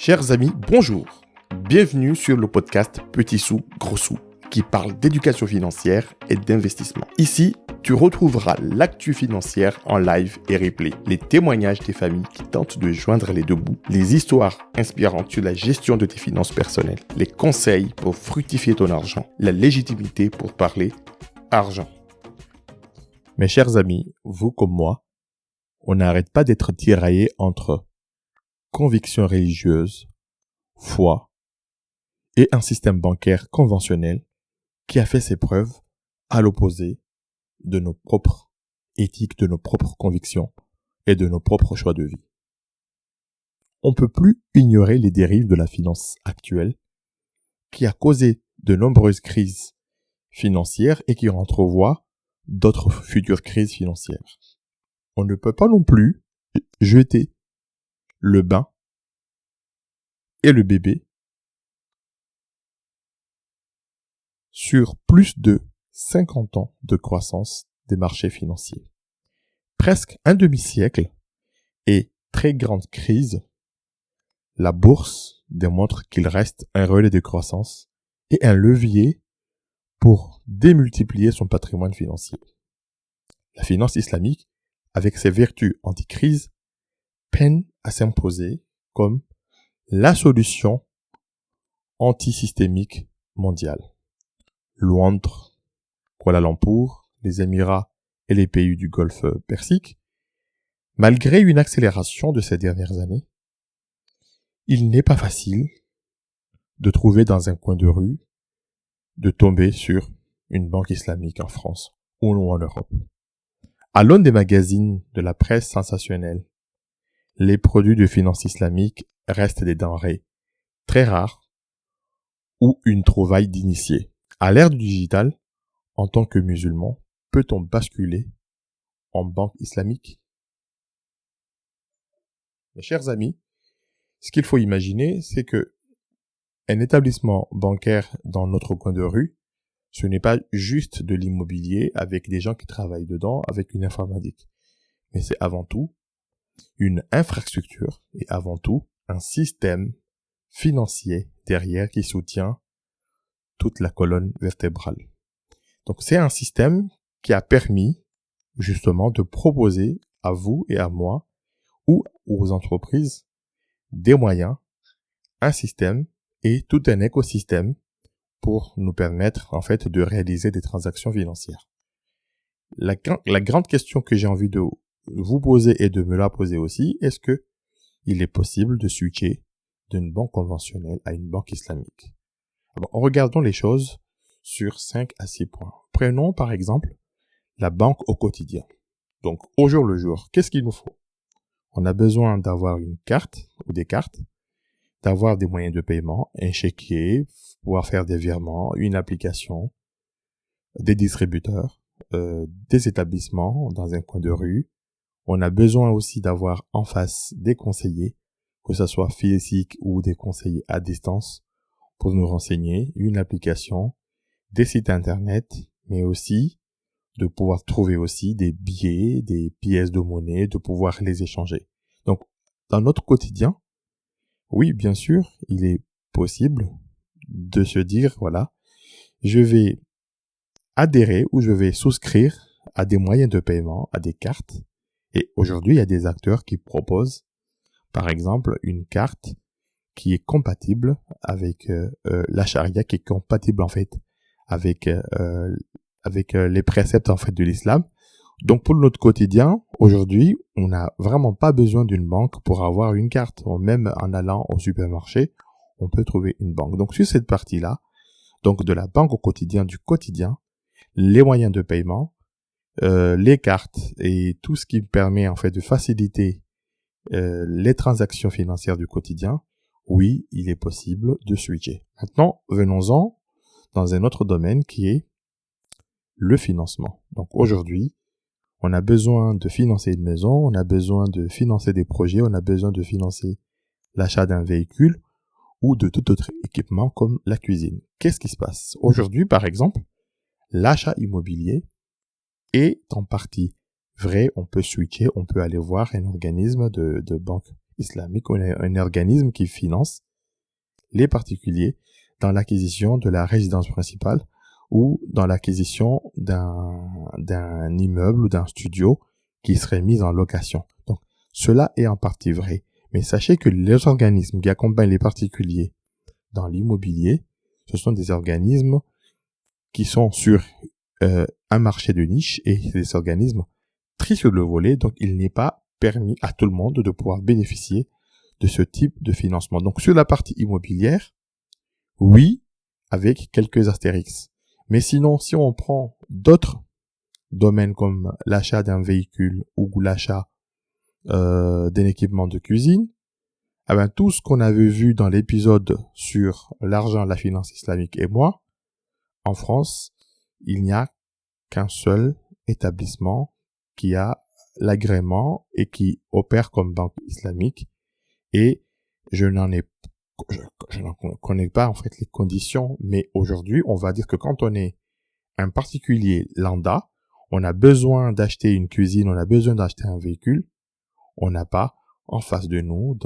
Chers amis, bonjour. Bienvenue sur le podcast Petit sous, gros sous, qui parle d'éducation financière et d'investissement. Ici, tu retrouveras l'actu financière en live et replay, les témoignages des familles qui tentent de joindre les deux bouts, les histoires inspirantes sur la gestion de tes finances personnelles, les conseils pour fructifier ton argent, la légitimité pour parler argent. Mes chers amis, vous comme moi, on n'arrête pas d'être tiraillés entre convictions religieuses, foi et un système bancaire conventionnel qui a fait ses preuves à l'opposé de nos propres éthiques, de nos propres convictions et de nos propres choix de vie. On ne peut plus ignorer les dérives de la finance actuelle qui a causé de nombreuses crises financières et qui entrevoit d'autres futures crises financières. On ne peut pas non plus jeter le bain et le bébé sur plus de 50 ans de croissance des marchés financiers. Presque un demi-siècle et très grande crise, la bourse démontre qu'il reste un relais de croissance et un levier pour démultiplier son patrimoine financier. La finance islamique, avec ses vertus anti-crise, peine à s'imposer comme la solution antisystémique mondiale. Londres, Kuala Lumpur, les Émirats et les pays du Golfe Persique, malgré une accélération de ces dernières années, il n'est pas facile de trouver dans un coin de rue, de tomber sur une banque islamique en France ou en Europe. À l'aune des magazines de la presse sensationnelle, les produits de finance islamique restent des denrées très rares ou une trouvaille d'initiés. À l'ère du digital, en tant que musulman, peut-on basculer en banque islamique? Mes chers amis, ce qu'il faut imaginer, c'est que un établissement bancaire dans notre coin de rue, ce n'est pas juste de l'immobilier avec des gens qui travaillent dedans, avec une informatique. Mais c'est avant tout une infrastructure et avant tout un système financier derrière qui soutient toute la colonne vertébrale. Donc c'est un système qui a permis justement de proposer à vous et à moi ou aux entreprises des moyens, un système et tout un écosystème pour nous permettre en fait de réaliser des transactions financières. La grande question que j'ai envie de vous poser et de me la poser aussi, est-ce que il est possible de switcher d'une banque conventionnelle à une banque islamique? Alors, regardons les choses sur 5 à 6 points. Prenons par exemple la banque au quotidien. Donc au jour le jour, qu'est-ce qu'il nous faut? On a besoin d'avoir une carte ou des cartes, d'avoir des moyens de paiement, un chéquier, pouvoir faire des virements, une application, des distributeurs, des établissements dans un coin de rue. On a besoin aussi d'avoir en face des conseillers, que ce soit physiques ou des conseillers à distance, pour nous renseigner, une application, des sites internet, mais aussi de pouvoir trouver aussi des billets, des pièces de monnaie, de pouvoir les échanger. Donc, dans notre quotidien, oui, bien sûr, il est possible de se dire, voilà, je vais adhérer ou je vais souscrire à des moyens de paiement, à des cartes. Et aujourd'hui, il y a des acteurs qui proposent, par exemple, une carte qui est compatible avec la charia, qui est compatible en fait avec les préceptes en fait de l'islam. Donc pour notre quotidien, aujourd'hui, on n'a vraiment pas besoin d'une banque pour avoir une carte. Même en allant au supermarché, on peut trouver une banque. Donc sur cette partie-là, donc de la banque au quotidien, du quotidien, les moyens de paiement, les cartes et tout ce qui permet en fait de faciliter les transactions financières du quotidien, oui, il est possible de switcher. Maintenant, venons-en dans un autre domaine qui est le financement. Donc aujourd'hui, on a besoin de financer une maison, on a besoin de financer des projets, on a besoin de financer l'achat d'un véhicule ou de tout autre équipement comme la cuisine. Qu'est-ce qui se passe? Aujourd'hui, par exemple, l'achat immobilier est en partie vrai, on peut switcher, on peut aller voir un organisme de banque islamique, un organisme qui finance les particuliers dans l'acquisition de la résidence principale ou dans l'acquisition d'un immeuble ou d'un studio qui serait mis en location. Donc, cela est en partie vrai. Mais sachez que les organismes qui accompagnent les particuliers dans l'immobilier, ce sont des organismes qui sont sur un marché de niche et des organismes trient sur le volet, donc il n'est pas permis à tout le monde de pouvoir bénéficier de ce type de financement. Donc sur la partie immobilière, oui, avec quelques astérix. Mais sinon, si on prend d'autres domaines comme l'achat d'un véhicule ou l'achat d'un équipement de cuisine, eh ben, tout ce qu'on avait vu dans l'épisode sur l'argent, la finance islamique et moi, en France, il n'y a qu'un seul établissement qui a l'agrément et qui opère comme banque islamique, et je n'en connais pas en fait les conditions, mais aujourd'hui, on va dire que quand on est un particulier lambda, on a besoin d'acheter une cuisine, on a besoin d'acheter un véhicule, on n'a pas en face de nous,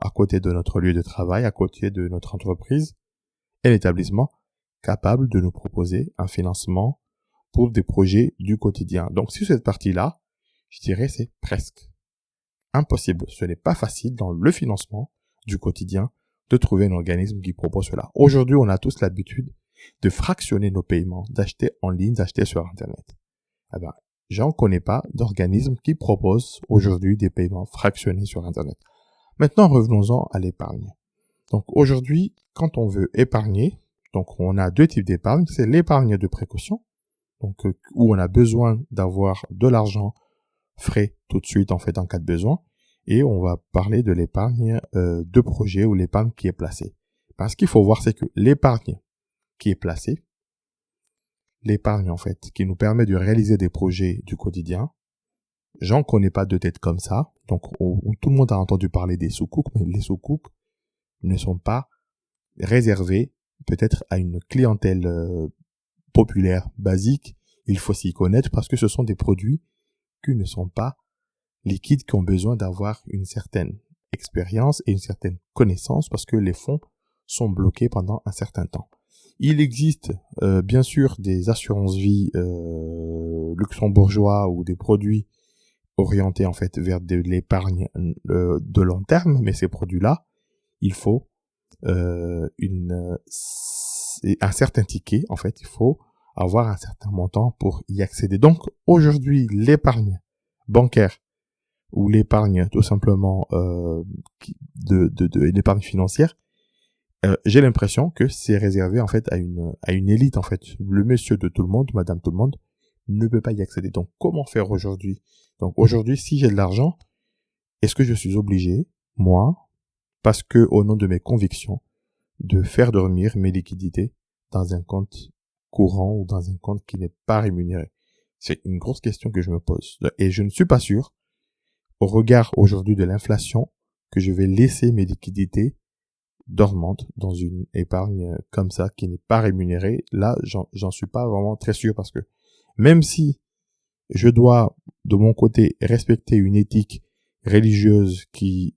à côté de notre lieu de travail, à côté de notre entreprise, un établissement capable de nous proposer un financement pour des projets du quotidien. Donc, sur cette partie-là, je dirais c'est presque impossible. Ce n'est pas facile dans le financement du quotidien de trouver un organisme qui propose cela. Aujourd'hui, on a tous l'habitude de fractionner nos paiements, d'acheter en ligne, d'acheter sur Internet. Eh ben, j'en connais pas d'organisme qui propose aujourd'hui des paiements fractionnés sur Internet. Maintenant, revenons-en à l'épargne. Donc, aujourd'hui, quand on veut épargner, donc on a deux types d'épargne. C'est l'épargne de précaution, donc où on a besoin d'avoir de l'argent frais tout de suite en fait en cas de besoin, et on va parler de l'épargne de projet ou l'épargne qui est placée. Parce qu'il faut voir, c'est que l'épargne qui est placée, l'épargne en fait qui nous permet de réaliser des projets du quotidien, j'en connais pas de tête comme ça. Donc tout le monde a entendu parler des soukouk, mais les soukouk ne sont pas réservés peut-être à une clientèle populaire, basique. Il faut s'y connaître parce que ce sont des produits qui ne sont pas liquides, qui ont besoin d'avoir une certaine expérience et une certaine connaissance parce que les fonds sont bloqués pendant un certain temps. Il existe bien sûr des assurances-vie luxembourgeois ou des produits orientés en fait vers de l'épargne de long terme, mais ces produits-là, il faut un certain ticket, en fait, il faut avoir un certain montant pour y accéder. Donc, aujourd'hui, l'épargne bancaire ou l'épargne, tout simplement, l'épargne financière, j'ai l'impression que c'est réservé, en fait, à une élite, en fait. Le monsieur de tout le monde, madame tout le monde, ne peut pas y accéder. Donc, comment faire aujourd'hui? Donc, aujourd'hui, si j'ai de l'argent, est-ce que je suis obligé, moi, parce que, au nom de mes convictions, de faire dormir mes liquidités dans un compte courant ou dans un compte qui n'est pas rémunéré? C'est une grosse question que je me pose. Et je ne suis pas sûr, au regard aujourd'hui de l'inflation, que je vais laisser mes liquidités dormantes dans une épargne comme ça qui n'est pas rémunérée. Là, j'en suis pas vraiment très sûr parce que même si je dois, de mon côté, respecter une éthique religieuse qui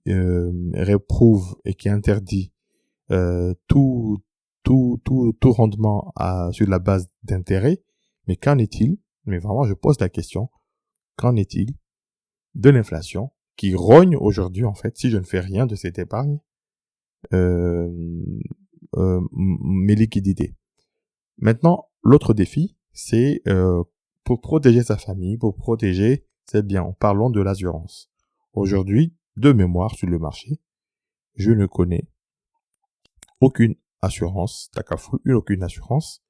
réprouve et qui interdit tout rendement sur la base d'intérêt, mais qu'en est-il? Mais vraiment, je pose la question, qu'en est-il de l'inflation qui rogne aujourd'hui, en fait, si je ne fais rien de cette épargne, mes liquidités. Maintenant, l'autre défi, c'est pour protéger sa famille, pour protéger ses biens. Parlons de l'assurance. Aujourd'hui, de mémoire sur le marché, je ne connais aucune assurance, aucune assurance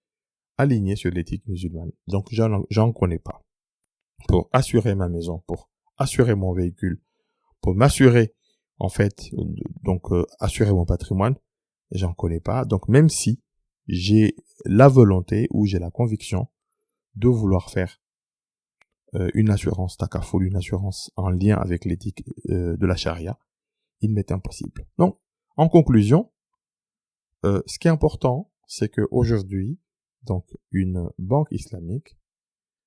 alignée sur l'éthique musulmane. Donc, j'en connais pas. Pour assurer ma maison, pour assurer mon véhicule, pour m'assurer, en fait, assurer mon patrimoine, j'en connais pas. Donc, même si j'ai la volonté ou j'ai la conviction de vouloir faire une assurance takaful, une assurance en lien avec l'éthique de la charia, il m'est impossible. Donc, en conclusion, ce qui est important, c'est que aujourd'hui, donc une banque islamique,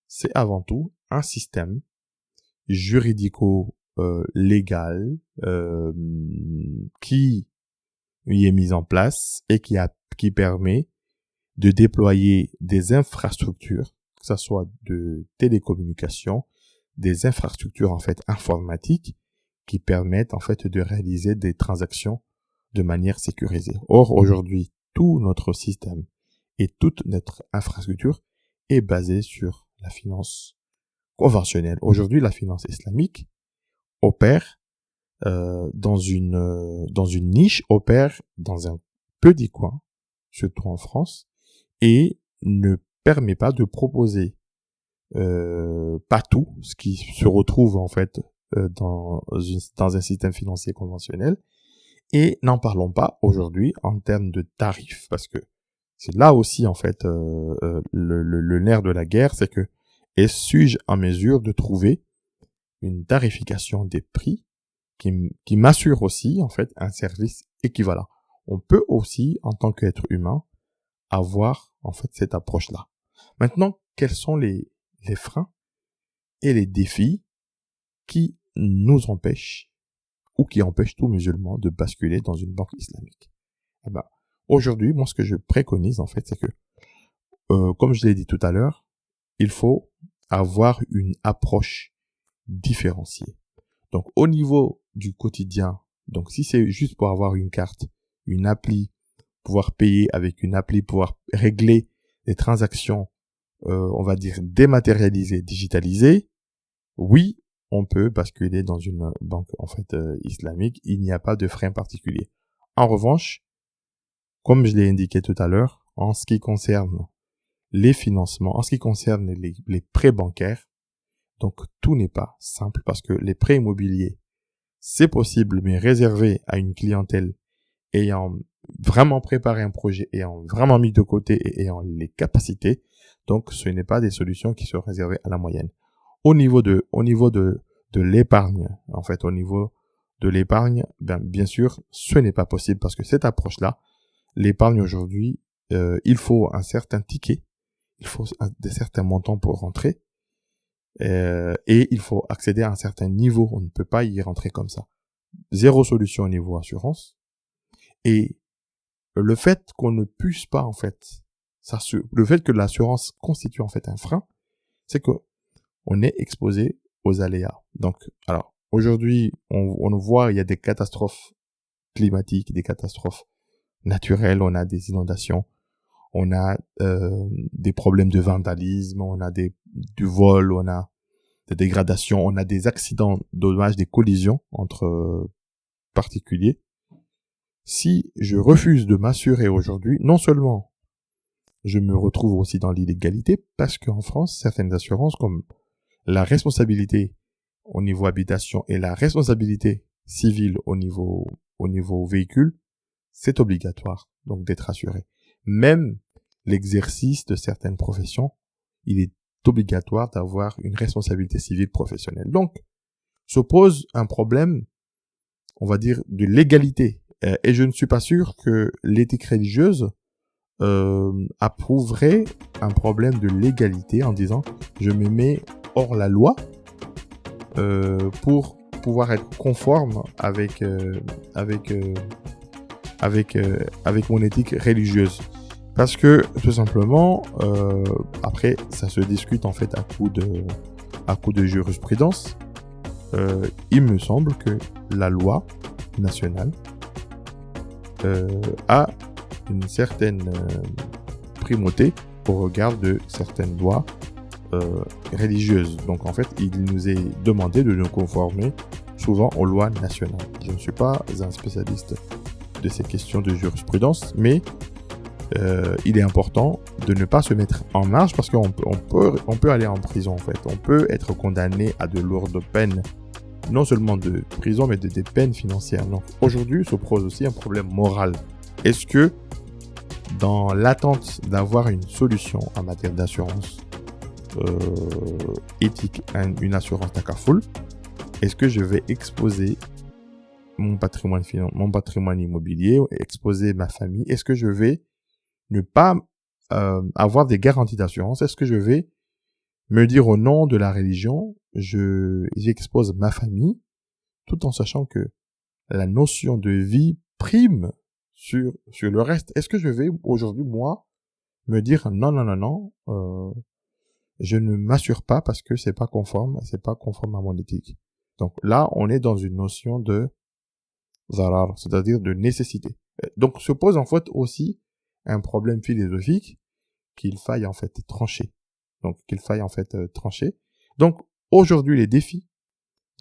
c'est avant tout un système juridico légale qui y est mise en place et qui permet de déployer des infrastructures, que ce soit de télécommunications, des infrastructures en fait informatiques qui permettent en fait de réaliser des transactions de manière sécurisée. Or, aujourd'hui, tout notre système et toute notre infrastructure est basée sur la finance conventionnelle. Aujourd'hui, la finance islamique opère dans une niche, opère dans un petit coin, surtout en France, et ne permet pas de proposer pas tout ce qui se retrouve en fait dans un système financier conventionnel. Et n'en parlons pas aujourd'hui en termes de tarifs, parce que c'est là aussi en fait le nerf de la guerre, c'est que suis-je en mesure de trouver une tarification des prix qui m'assure aussi en fait un service équivalent. On peut aussi en tant qu'être humain avoir en fait cette approche-là. Maintenant, quels sont les freins et les défis qui nous empêchent ou qui empêchent tout musulman de basculer dans une banque islamique? Eh ben, aujourd'hui, moi, ce que je préconise, en fait, c'est que, comme je l'ai dit tout à l'heure, il faut avoir une approche différenciée. Donc, au niveau du quotidien, donc si c'est juste pour avoir une carte, une appli, pouvoir payer avec une appli, pouvoir régler des transactions, on va dire dématérialisées, digitalisées, oui, on peut basculer dans une banque en fait islamique. Il n'y a pas de frein particulier. En revanche, comme je l'ai indiqué tout à l'heure, en ce qui concerne les financements, en ce qui concerne les prêts bancaires, donc tout n'est pas simple parce que les prêts immobiliers, c'est possible, mais réservé à une clientèle ayant vraiment préparé un projet, ayant vraiment mis de côté et ayant les capacités. Donc, ce n'est pas des solutions qui sont réservées à la moyenne. Au niveau de l'épargne, en fait, au niveau de l'épargne, bien sûr, ce n'est pas possible parce que cette approche-là, l'épargne aujourd'hui, il faut un certain ticket, il faut des certains montants pour rentrer, et il faut accéder à un certain niveau. On ne peut pas y rentrer comme ça. Zéro solution au niveau assurance. Et le fait qu'on ne puisse pas, en fait, le fait que l'assurance constitue en fait un frein, c'est que on est exposé aux aléas. Donc, alors, aujourd'hui, on voit, il y a des catastrophes climatiques, des catastrophes naturelles, on a des inondations, on a des problèmes de vandalisme, on a du vol, on a des dégradations, on a des accidents, dommages, des collisions entre particuliers. Si je refuse de m'assurer aujourd'hui, non seulement je me retrouve aussi dans l'illégalité, parce qu'en France, certaines assurances comme la responsabilité au niveau habitation et la responsabilité civile au niveau véhicule, c'est obligatoire, donc d'être assuré. Même l'exercice de certaines professions, il est obligatoire d'avoir une responsabilité civile professionnelle. Donc, se pose un problème, on va dire, de légalité. Et je ne suis pas sûr que l'éthique religieuse approuverait un problème de légalité en disant je me mets hors la loi pour pouvoir être conforme avec mon éthique religieuse. Parce que tout simplement, après ça se discute en fait à coup de jurisprudence. Il me semble que la loi nationale a une certaine primauté au regard de certaines lois religieuses. Donc en fait, il nous est demandé de nous conformer souvent aux lois nationales. Je ne suis pas un spécialiste de ces questions de jurisprudence, mais il est important de ne pas se mettre en marge parce qu'on peut aller en prison en fait. On peut être condamné à de lourdes peines, non seulement de prison, mais des peines financières. Donc aujourd'hui se pose aussi un problème moral. Est-ce que dans l'attente d'avoir une solution en matière d'assurance éthique, une assurance takaful, est-ce que je vais exposer mon patrimoine immobilier, exposer ma famille? Est-ce que je vais ne pas avoir des garanties d'assurance? Est-ce que je vais me dire au nom de la religion, j'expose ma famille tout en sachant que la notion de vie prime sur le reste. Est-ce que je vais aujourd'hui, moi, me dire non, je ne m'assure pas parce que c'est pas conforme à mon éthique. Donc là, on est dans une notion de zarar, c'est-à-dire de nécessité. Donc se pose en fait aussi un problème philosophique qu'il faille en fait trancher. Donc aujourd'hui, les défis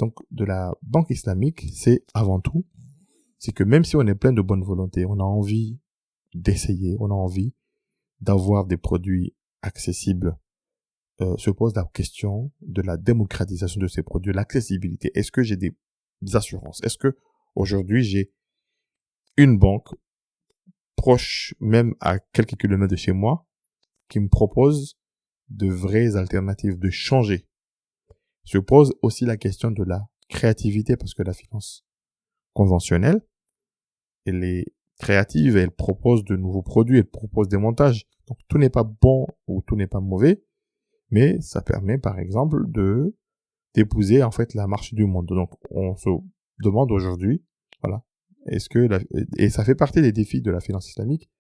donc de la banque islamique, c'est avant tout, c'est que même si on est plein de bonne volonté, on a envie d'essayer, on a envie d'avoir des produits accessibles, se pose la question de la démocratisation de ces produits, l'accessibilité. Est-ce que j'ai des assurances? Est-ce que aujourd'hui j'ai une banque proche, même à quelques kilomètres de chez moi, qui me propose de vraies alternatives, de changer? Se pose aussi la question de la créativité, parce que la finance conventionnelle, elle est créative, elle propose de nouveaux produits, elle propose des montages. Donc tout n'est pas bon ou tout n'est pas mauvais, mais ça permet par exemple d'épouser en fait la marche du monde. Donc on se demande aujourd'hui, voilà, et ça fait partie des défis de la finance islamique,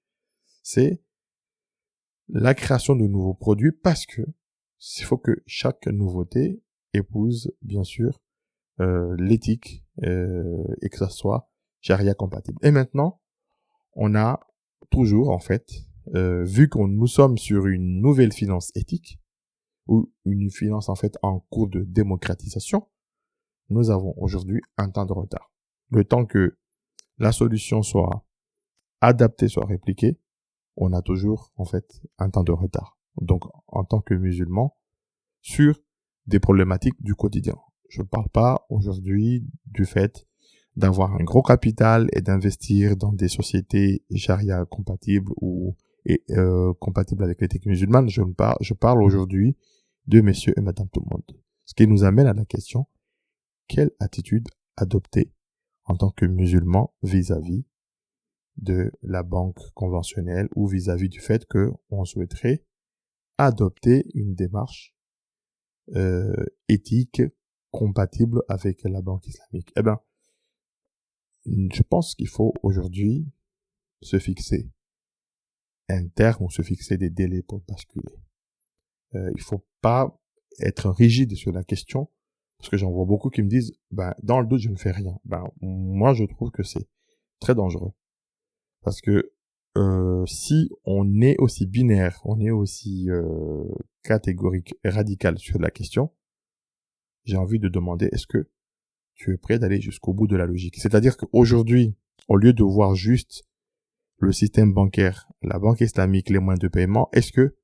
c'est la création de nouveaux produits, parce que il faut que chaque nouveauté épouse bien sûr l'éthique et que ça soit charia compatible. Et maintenant, on a toujours en fait vu qu'on nous sommes sur une nouvelle finance éthique ou une finance en fait en cours de démocratisation, nous avons aujourd'hui un temps de retard. Le temps que la solution soit adaptée, soit répliquée, on a toujours en fait un temps de retard. Donc en tant que musulman, sur des problématiques du quotidien. Je ne parle pas aujourd'hui du fait d'avoir un gros capital et d'investir dans des sociétés charia compatibles ou compatibles avec l'éthique musulmane. Je parle aujourd'hui de messieurs et madame tout le monde. Ce qui nous amène à la question, quelle attitude adopter en tant que musulman vis-à-vis de la banque conventionnelle ou vis-à-vis du fait qu'on souhaiterait adopter une démarche éthique compatible avec la banque islamique? Eh ben, je pense qu'il faut aujourd'hui se fixer un terme ou se fixer des délais pour basculer. Il faut pas être rigide sur la question, parce que j'en vois beaucoup qui me disent, ben, dans le doute, je ne fais rien. Ben, moi, je trouve que c'est très dangereux. Parce que si on est aussi binaire, on est aussi catégorique et radical sur la question, j'ai envie de demander, est-ce que tu es prêt d'aller jusqu'au bout de la logique? C'est-à-dire qu'aujourd'hui, au lieu de voir juste le système bancaire, la banque islamique, les moyens de paiement, est-ce que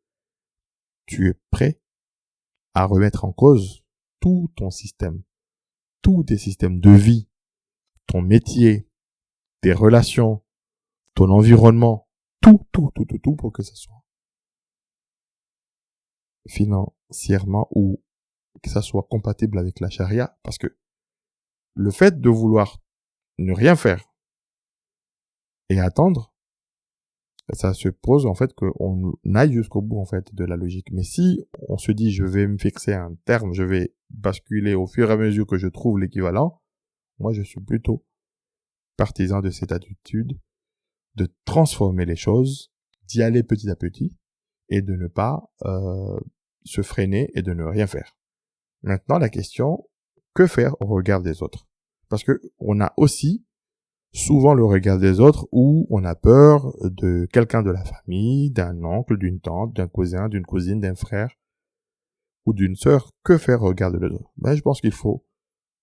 tu es prêt à remettre en cause tout ton système, tous tes systèmes de vie, ton métier, tes relations, ton environnement, tout, pour que ça soit financièrement ou que ça soit compatible avec la charia? Parce que le fait de vouloir ne rien faire et attendre, ça se pose en fait qu'on aille jusqu'au bout en fait de la logique. Mais si on se dit je vais me fixer un terme, je vais basculer au fur et à mesure que je trouve l'équivalent, moi je suis plutôt partisan de cette attitude de transformer les choses, d'y aller petit à petit et de ne pas se freiner et de ne rien faire. Maintenant la question, que faire au regard des autres? Parce que on a aussi souvent le regard des autres où on a peur de quelqu'un de la famille, d'un oncle, d'une tante, d'un cousin, d'une cousine, d'un frère ou d'une sœur. Que faire au regard des autres? Ben, je pense qu'il faut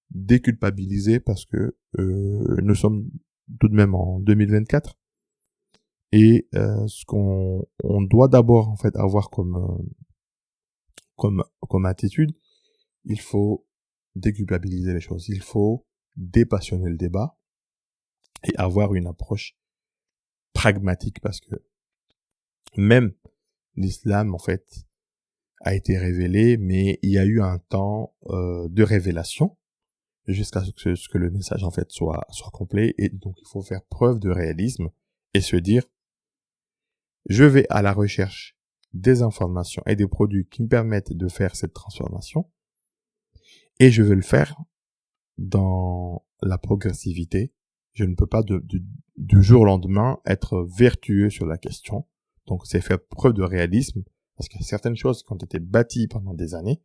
déculpabiliser, parce que nous sommes tout de même en 2024 et ce qu'on doit d'abord en fait avoir comme attitude, il faut déculpabiliser les choses, il faut dépassionner le débat et avoir une approche pragmatique, parce que même l'islam en fait a été révélé, mais il y a eu un temps de révélation jusqu'à ce que le message en fait soit complet, et donc il faut faire preuve de réalisme et se dire, je vais à la recherche des informations et des produits qui me permettent de faire cette transformation, et je vais le faire dans la progressivité. Je ne peux pas du jour au lendemain être vertueux sur la question. Donc, c'est faire preuve de réalisme parce qu'il y a certaines choses qui ont été bâties pendant des années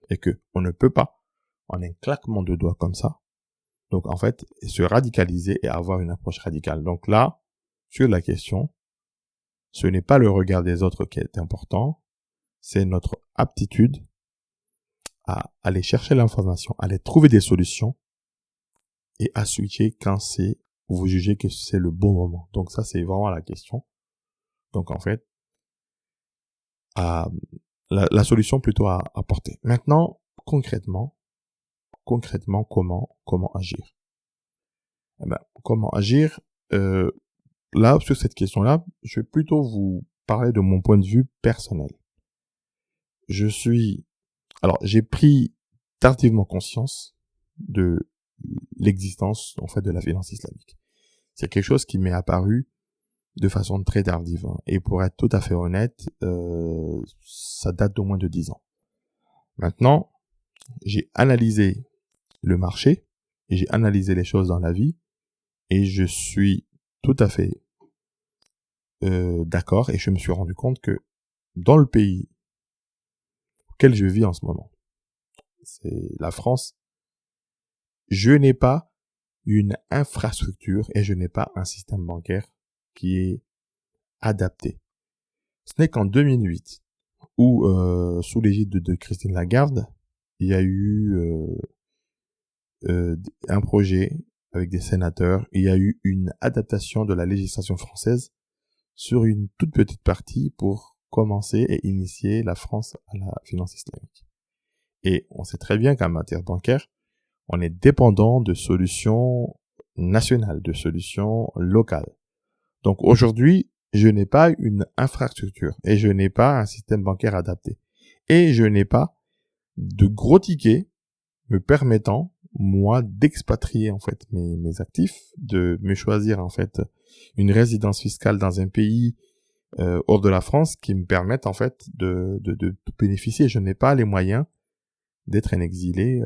et que on ne peut pas, en un claquement de doigts comme ça. Donc, en fait, se radicaliser et avoir une approche radicale. Donc là, sur la question, ce n'est pas le regard des autres qui est important, c'est notre aptitude à aller chercher l'information, à aller trouver des solutions et à switcher quand vous jugez que c'est le bon moment. Donc ça, c'est vraiment la question. Donc en fait, la solution plutôt à apporter. Maintenant, concrètement, comment agir? Comment agir? Là, sur cette question-là, je vais plutôt vous parler de mon point de vue personnel. J'ai pris tardivement conscience de l'existence, en fait, de la finance islamique. C'est quelque chose qui m'est apparu de façon très tardive. Et pour être tout à fait honnête, ça date d'au moins de 10 ans. Maintenant, j'ai analysé le marché et j'ai analysé les choses dans la vie et je suis tout à fait d'accord et je me suis rendu compte que dans le pays auquel je vis en ce moment, c'est la France, je n'ai pas une infrastructure et je n'ai pas un système bancaire qui est adapté. Ce n'est qu'en 2008 où, sous l'égide de Christine Lagarde, il y a eu un projet avec des sénateurs, il y a eu une adaptation de la législation française sur une toute petite partie pour commencer et initier la France à la finance islamique. Et on sait très bien qu'en matière bancaire, on est dépendant de solutions nationales, de solutions locales. Donc aujourd'hui, je n'ai pas une infrastructure et je n'ai pas un système bancaire adapté. Et je n'ai pas de gros tickets me permettant, moi, d'expatrier en fait mes actifs, de me choisir en fait une résidence fiscale dans un pays hors de la France qui me permette en fait de bénéficier. Je n'ai pas les moyens d'être un exilé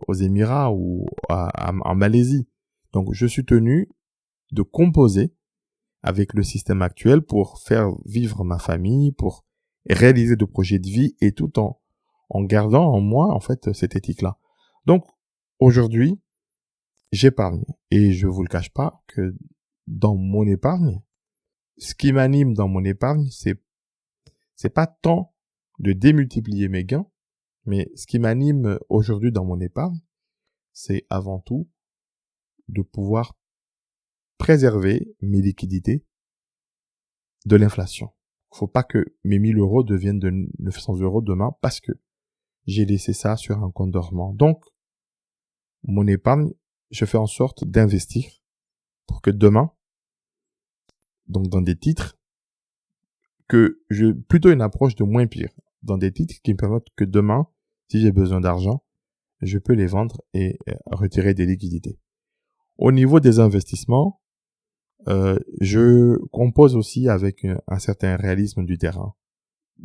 aux Émirats ou en Malaisie. Donc je suis tenu de composer avec le système actuel pour faire vivre ma famille, pour réaliser de projets de vie et tout en gardant en moi en fait cette éthique-là. Donc aujourd'hui, j'épargne et je vous le cache pas que dans mon épargne, ce qui m'anime dans mon épargne, c'est pas tant de démultiplier mes gains, mais ce qui m'anime aujourd'hui dans mon épargne, c'est avant tout de pouvoir préserver mes liquidités de l'inflation. Faut pas que mes 1000 euros deviennent de 900 euros demain parce que j'ai laissé ça sur un compte dormant. Donc, mon épargne, je fais en sorte d'investir pour que demain, donc dans des titres, plutôt une approche de moins pire, dans des titres qui me permettent que demain, si j'ai besoin d'argent, je peux les vendre et retirer des liquidités. Au niveau des investissements, je compose aussi avec un certain réalisme du terrain.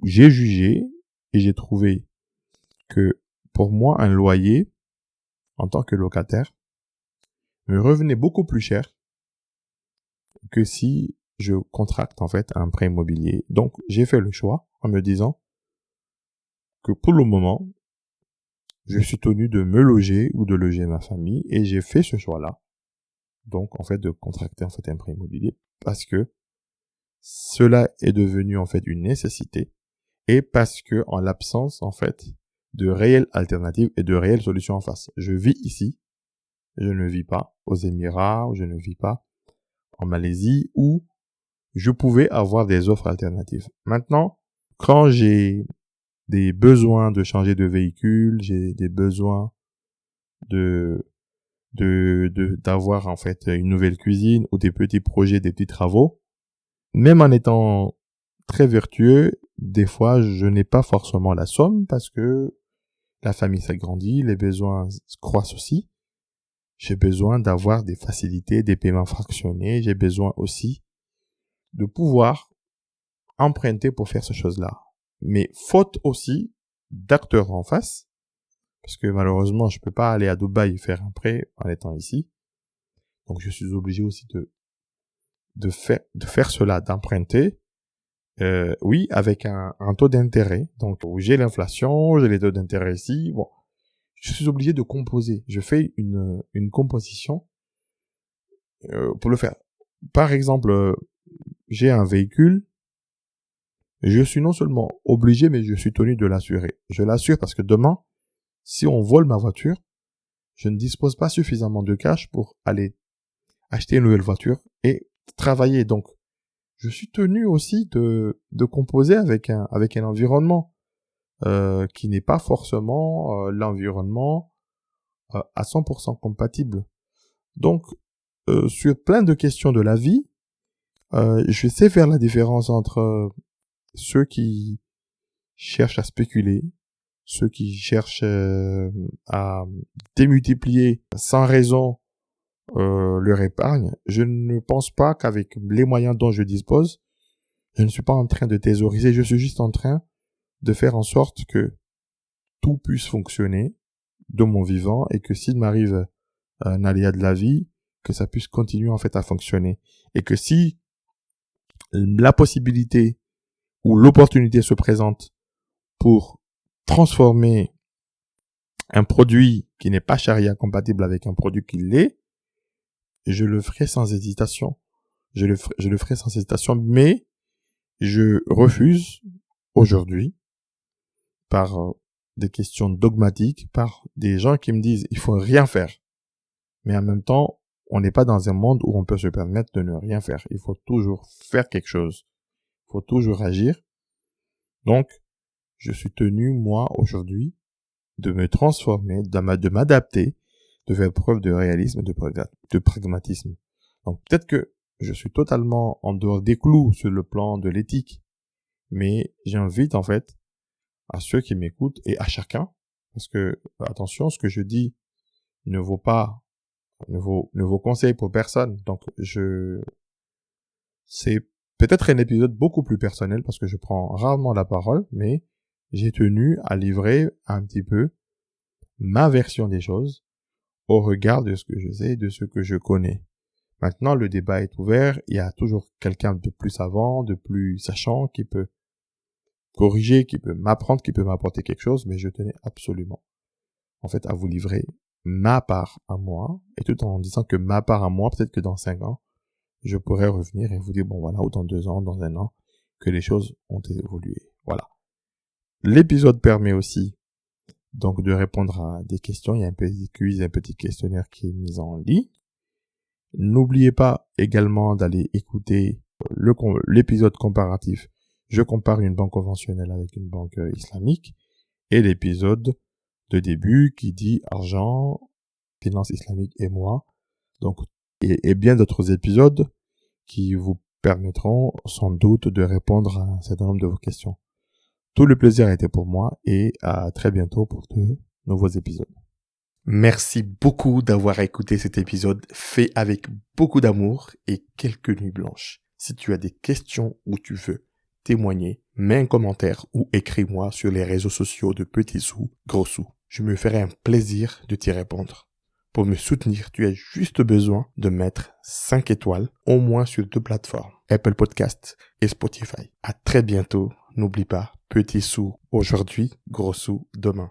J'ai jugé et j'ai trouvé que pour moi, un loyer, en tant que locataire, me revenait beaucoup plus cher que si je contracte en fait un prêt immobilier. Donc, j'ai fait le choix en me disant que pour le moment, je suis tenu de me loger ou de loger ma famille et j'ai fait ce choix-là. Donc, en fait, de contracter en fait un prêt immobilier parce que cela est devenu en fait une nécessité et parce que en l'absence en fait de réelles alternatives et de réelles solutions en face. Je vis ici, je ne vis pas aux Émirats, je ne vis pas en Malaisie où je pouvais avoir des offres alternatives. Maintenant, quand j'ai des besoins de changer de véhicule, j'ai des besoins d'avoir en fait une nouvelle cuisine ou des petits projets, des petits travaux, même en étant très vertueux, des fois je n'ai pas forcément la somme parce que la famille s'agrandit, les besoins croissent aussi. J'ai besoin d'avoir des facilités, des paiements fractionnés, j'ai besoin aussi de pouvoir emprunter pour faire ces choses-là. Mais faute aussi d'acteurs en face, parce que malheureusement, je peux pas aller à Dubaï faire un prêt en étant ici. Donc, je suis obligé aussi de faire cela, d'emprunter. Oui, avec un taux d'intérêt. Donc, j'ai l'inflation, j'ai les taux d'intérêt ici. Bon, je suis obligé de composer. Je fais une composition pour le faire. Par exemple, j'ai un véhicule. Je suis non seulement obligé, mais je suis tenu de l'assurer. Je l'assure parce que demain, si on vole ma voiture, je ne dispose pas suffisamment de cash pour aller acheter une nouvelle voiture et travailler. Donc, je suis tenu aussi de composer avec un environnement qui n'est pas forcément l'environnement à 100% compatible. Donc, sur plein de questions de la vie, je sais faire la différence entre ceux qui cherchent à spéculer, ceux qui cherchent à démultiplier sans raison leur épargne. Je ne pense pas qu'avec les moyens dont je dispose, je ne suis pas en train de thésauriser, je suis juste en train de faire en sorte que tout puisse fonctionner de mon vivant et que s'il m'arrive un aléa de la vie, que ça puisse continuer en fait à fonctionner. Et que si la possibilité ou l'opportunité se présente pour transformer un produit qui n'est pas charia compatible avec un produit qui l'est, je le ferai sans hésitation. Je le ferai sans hésitation, mais je refuse aujourd'hui, par des questions dogmatiques, par des gens qui me disent il faut rien faire. Mais en même temps, on n'est pas dans un monde où on peut se permettre de ne rien faire. Il faut toujours faire quelque chose. Il faut toujours agir. Donc, je suis tenu, moi, aujourd'hui, de me transformer, de m'adapter, de faire preuve de réalisme et de pragmatisme. Donc, peut-être que je suis totalement en dehors des clous sur le plan de l'éthique, mais j'invite, en fait, à ceux qui m'écoutent et à chacun, parce que, attention, ce que je dis ne vaut conseil pour personne. Donc, c'est peut-être un épisode beaucoup plus personnel parce que je prends rarement la parole, mais j'ai tenu à livrer un petit peu ma version des choses au regard de ce que je sais, de ce que je connais. Maintenant, le débat est ouvert. Il y a toujours quelqu'un de plus savant, de plus sachant qui peut corriger, qui peut m'apprendre, qui peut m'apporter quelque chose, mais je tenais absolument, en fait, à vous livrer ma part à moi, et tout en disant que ma part à moi, peut-être que dans 5 ans, je pourrais revenir et vous dire, bon voilà, ou dans 2 ans, dans 1 an, que les choses ont évolué. Voilà. L'épisode permet aussi, donc, de répondre à des questions. Il y a un petit quiz, un petit questionnaire qui est mis en ligne. N'oubliez pas également d'aller écouter l'épisode comparatif. Je compare une banque conventionnelle avec une banque islamique, et l'épisode de début qui dit argent, finance islamique et moi. Donc, et bien d'autres épisodes qui vous permettront sans doute de répondre à un certain nombre de vos questions. Tout le plaisir a été pour moi et à très bientôt pour de nouveaux épisodes. Merci beaucoup d'avoir écouté cet épisode fait avec beaucoup d'amour et quelques nuits blanches. Si tu as des questions ou tu veux témoigner, mets un commentaire ou écris-moi sur les réseaux sociaux de Petits Sous, Gros Sous. Je me ferai un plaisir de t'y répondre. Pour me soutenir, tu as juste besoin de mettre 5 étoiles, au moins sur 2 plateformes, Apple Podcasts et Spotify. À très bientôt. N'oublie pas, Petits Sous aujourd'hui, Gros Sous demain.